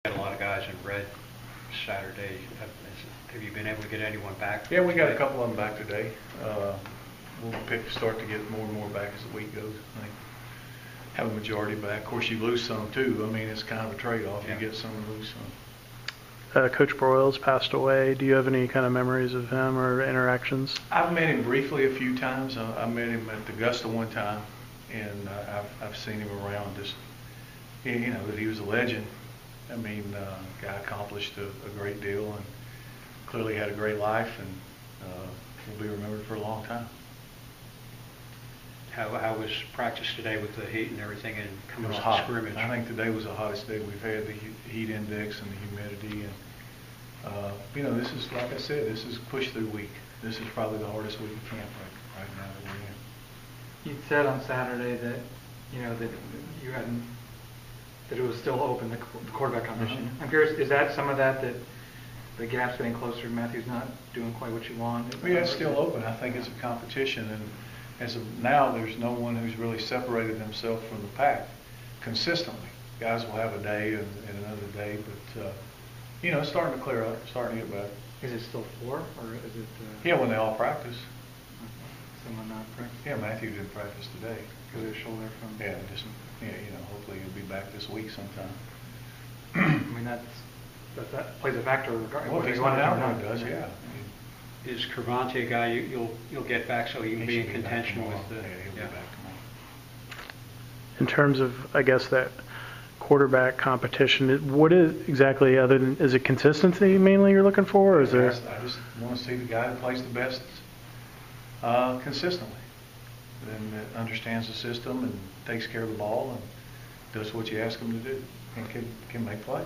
Had a lot of guys in red Saturday. Have you been able to get anyone back? Yeah, we got a couple of them back today. We'll start to get more and more back as the week goes. I think have a majority back. Of course, you lose some too. I mean, it's kind of a trade-off. Yeah. You get some and lose some. Coach Broyles passed away. Do you have any kind of memories of him or interactions? I've met him briefly a few times. I met him at Augusta one time, and I've seen him around. Just that he was a legend. I mean, guy accomplished a great deal and clearly had a great life, and will be remembered for a long time. How was practice today with the heat and everything and coming off hot. scrimmage? I think today was the hottest day we've had. The heat index and the humidity, and this is, like I said, this is push through week. This is probably the hardest week of camp right now that we're in. You said on Saturday that that you hadn't, that it was still open, the quarterback competition. Mm-hmm. I'm curious, is that some of that the gap's getting closer, Matthew's not doing quite what you want? Well, yeah, it's still open. I think it's a competition, and as of now, there's no one who's really separated themselves from the pack consistently. Guys will have a day and another day, but it's starting to clear up, starting to get better. Is it still 4, or is it? Yeah, when they all practice. Someone not practice? Yeah, Matthew didn't practice today. Because of his shoulder from. Yeah, hopefully he'll be back this week sometime. I mean, that plays a factor. Well, if he's not out there, it does, yeah. Is Cravante a guy you'll get back so he can be in should back contention tomorrow. with the? Yeah, he'll be back tomorrow. In terms of, I guess, that quarterback competition, what is exactly, other than, is it consistency mainly you're looking for, or is there? I just want to see the guy that plays the best consistently, and that understands the system and takes care of the ball and does what you ask him to do and can make plays.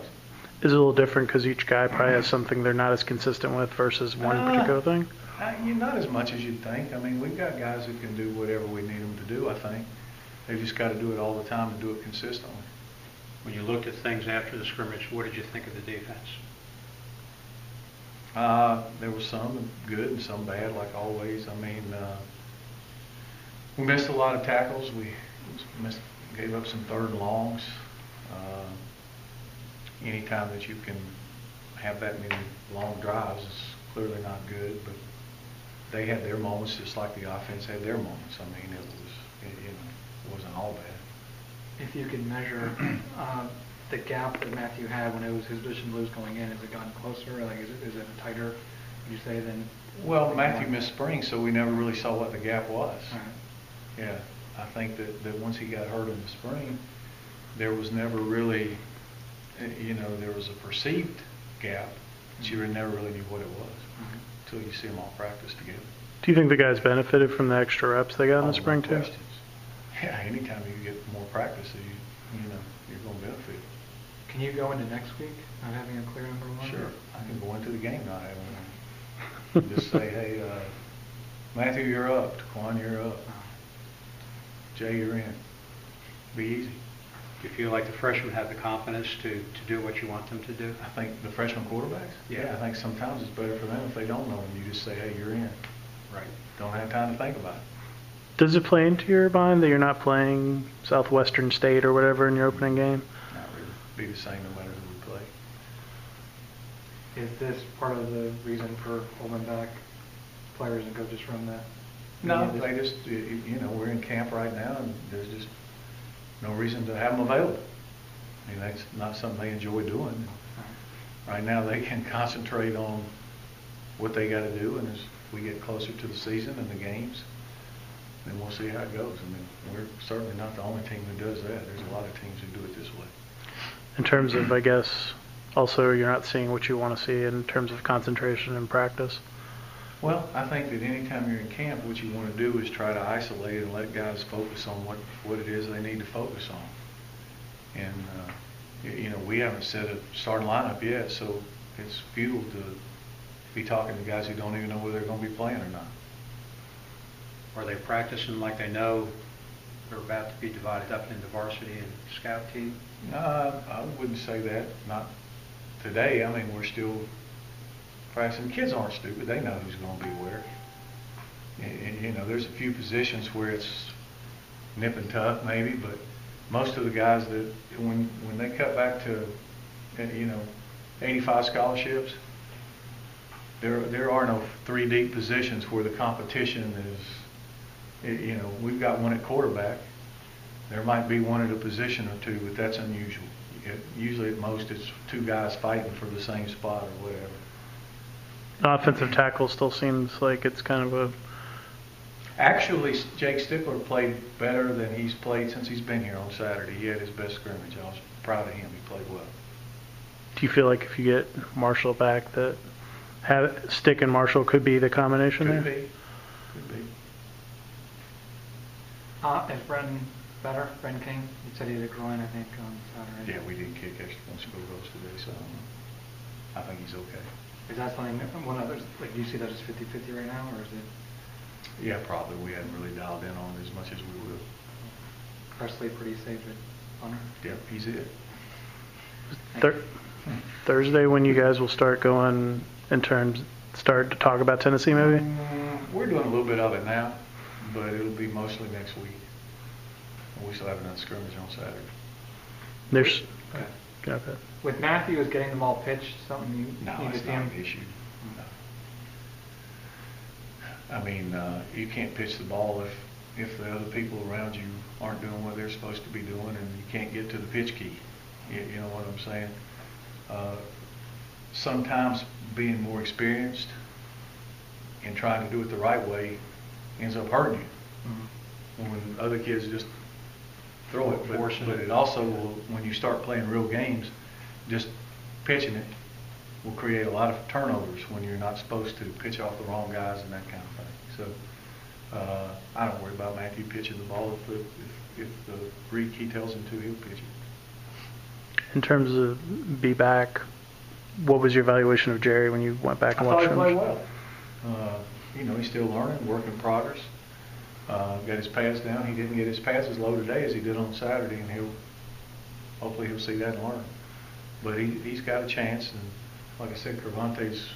Is it a little different because each guy probably has something they're not as consistent with versus one particular thing? Not as much as you'd think. I mean, we've got guys who can do whatever we need them to do, I think. They've just got to do it all the time and do it consistently. When you looked at things after the scrimmage, what did you think of the defense? There were some good and some bad, like always. I mean, we missed a lot of tackles. We gave up some third and longs. Anytime that you can have that many long drives is clearly not good, but they had their moments just like the offense had their moments. I mean, it wasn't all bad. If you can measure the gap that Matthew had when it was his position lose going in, has it gotten closer? Like, is it tighter, would you say, than? Well, Matthew missed spring, so we never really saw what the gap was. All right. Yeah, I think that once he got hurt in the spring, there was never really, there was a perceived gap, but you never really knew what it was until you see them all practice together. Do you think the guys benefited from the extra reps they got in the Oh, spring no too? questions. Yeah, anytime you get more practice, you're going to benefit. Can you go into next week not having a clear number 1? Sure, I can go into the game not having one. Just say, hey, Matthew, you're up. Taquan, you're up. Jay, you're in. Be easy. Do you feel like the freshmen have the confidence to do what you want them to do? I think the freshman quarterbacks? Yeah. I think sometimes it's better for them if they don't know them. You just say, hey, you're in. Right. Don't have time to think about it. Does it play into your mind that you're not playing Southwestern State or whatever in your opening game? Not really. Be the same no matter who we play. Is this part of the reason for holding back players and coaches from that? No, they just, we're in camp right now, and there's just no reason to have them available. I mean, that's not something they enjoy doing. Right now, they can concentrate on what they got to do, and as we get closer to the season and the games, then we'll see how it goes. I mean, we're certainly not the only team who does that. There's a lot of teams who do it this way. In terms of, I guess, also you're not seeing what you want to see in terms of concentration and practice? Well, I think that anytime you're in camp, what you want to do is try to isolate and let guys focus on what it is they need to focus on. And, we haven't set a starting lineup yet, so it's futile to be talking to guys who don't even know whether they're going to be playing or not. Are they practicing like they know they're about to be divided up into varsity and scout team? I wouldn't say that. Not today. I mean, we're still practicing. Kids aren't stupid. They know who's going to be where. And there's a few positions where it's nip and tuck maybe, but most of the guys that when they cut back to you know, 85 scholarships. There are no 3 deep positions where the competition is, you know, we've got one at quarterback. There might be one at a position or two, but that's unusual. Usually at most it's 2 guys fighting for the same spot or whatever. Offensive tackle still seems like it's kind of a... Actually, Jake Stickler played better than he's played since he's been here on Saturday. He had his best scrimmage. I was proud of him. He played well. Do you feel like if you get Marshall back that Stick and Marshall could be the combination Could there? be. Could be. Is Brendan better? Brendan King? You said he had a groin, I think, on Saturday. Yeah, we did kick extra points field goals today, so I think he's okay. Is that something, one of those, like, do you see that as 50-50 right now, or is it Yeah, probably. We hadn't really dialed in on it as much as we will. Presley pretty safe at punter? Yep, he's it. Thursday when you guys will start going start to talk about Tennessee maybe? We're doing a little bit of it now, but it'll be mostly next week. We still have another scrimmage on Saturday. There's... Okay. Okay. With Matthews getting the ball pitched, something you No, need to it's see not him? an issue. No. I mean, you can't pitch the ball if the other people around you aren't doing what they're supposed to be doing, and you can't get to the pitch key. You know what I'm saying? Sometimes being more experienced and trying to do it the right way ends up hurting you. Mm-hmm. When other kids just throw it, Forcing but it. it also will, when you start playing real games, just pitching it will create a lot of turnovers when you're not supposed to pitch off the wrong guys and that kind of thing. So I don't worry about Matthew pitching the ball. If the Greek he tells him to, he'll pitch it. In terms of be back, what was your evaluation of Jerry when you went back and I thought watched he him? played well. You know, he's still learning, work in progress. Got his pads down. He didn't get his pads as low today as he did on Saturday, and hopefully he'll see that and learn. But he's got a chance, and like I said, Cervantes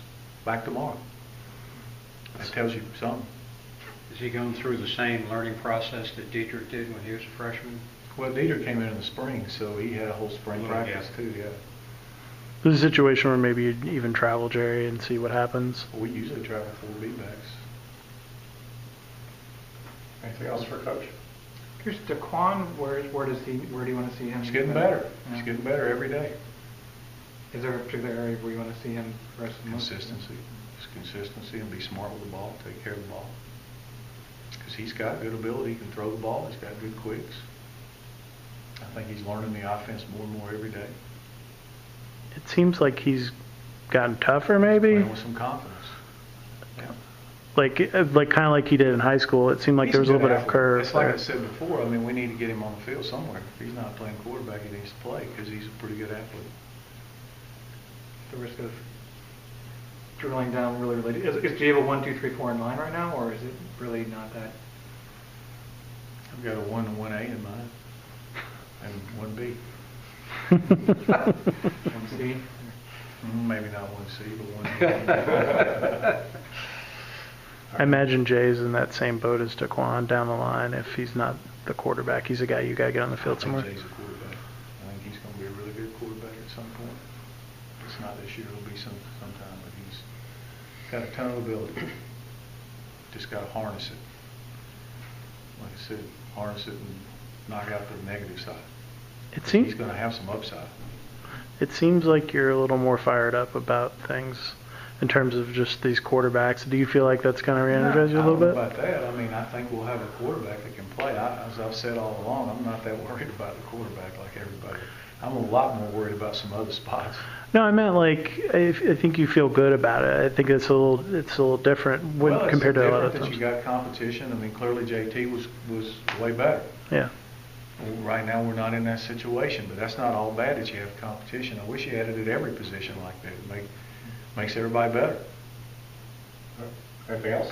back tomorrow. That tells you something. Is he going through the same learning process that Dietrich did when he was a freshman? Well, Dieter came in the spring, so he had a whole spring Yeah. practice too. Yeah. There's a situation where maybe you'd even travel Jerry and see what happens. We usually travel 4 B-backs. Anything else for Coach? Here's Daquan, where do you want to see him? He's getting better. Yeah. He's getting better every day. Is there a particular area where you want to see him the rest of the month? Consistency. Just consistency and be smart with the ball, take care of the ball. Because he's got good ability, he can throw the ball, he's got good quicks. I think he's learning the offense more and more every day. It seems like he's gotten tougher maybe. Playing with some confidence. Yeah. Like kind of like he did in high school. It seemed like He's there was a little good bit of athlete. curve It's like there. I said before, I mean, we need to get him on the field somewhere. If he's not playing quarterback, he needs to play because he's a pretty good athlete. The risk of drilling down really related. Do you have a 1, 2, 3, 4 in mind right now, or is it really not that? I've got a 1 and 1A in mind, and 1B. 1C? Maybe not 1C, but 1B. I imagine Jay's in that same boat as Daquan down the line. If he's not the quarterback, he's a guy you got to get on the field somewhere. I think Jay's a quarterback. I think he's going to be a really good quarterback at some point. If it's not this year, it'll be sometime, but he's got a ton of ability. Just got to harness it. Like I said, harness it and knock out the negative side. He's going to have some upside. It seems like you're a little more fired up about things in terms of just these quarterbacks. Do you feel like that's going to re-energize you a little I don't bit? know about that. I mean, I think we'll have a quarterback that can play. As I've said all along, I'm not that worried about the quarterback like everybody. I'm a lot more worried about some other spots. No, I meant like I think you feel good about it. I think it's a little different compared to a lot of It's different that times. you got competition. I mean, clearly JT was way better. Yeah. Well, right now we're not in that situation, but that's not all bad that you have competition. I wish you had it at every position like that. It makes everybody better. Anything else?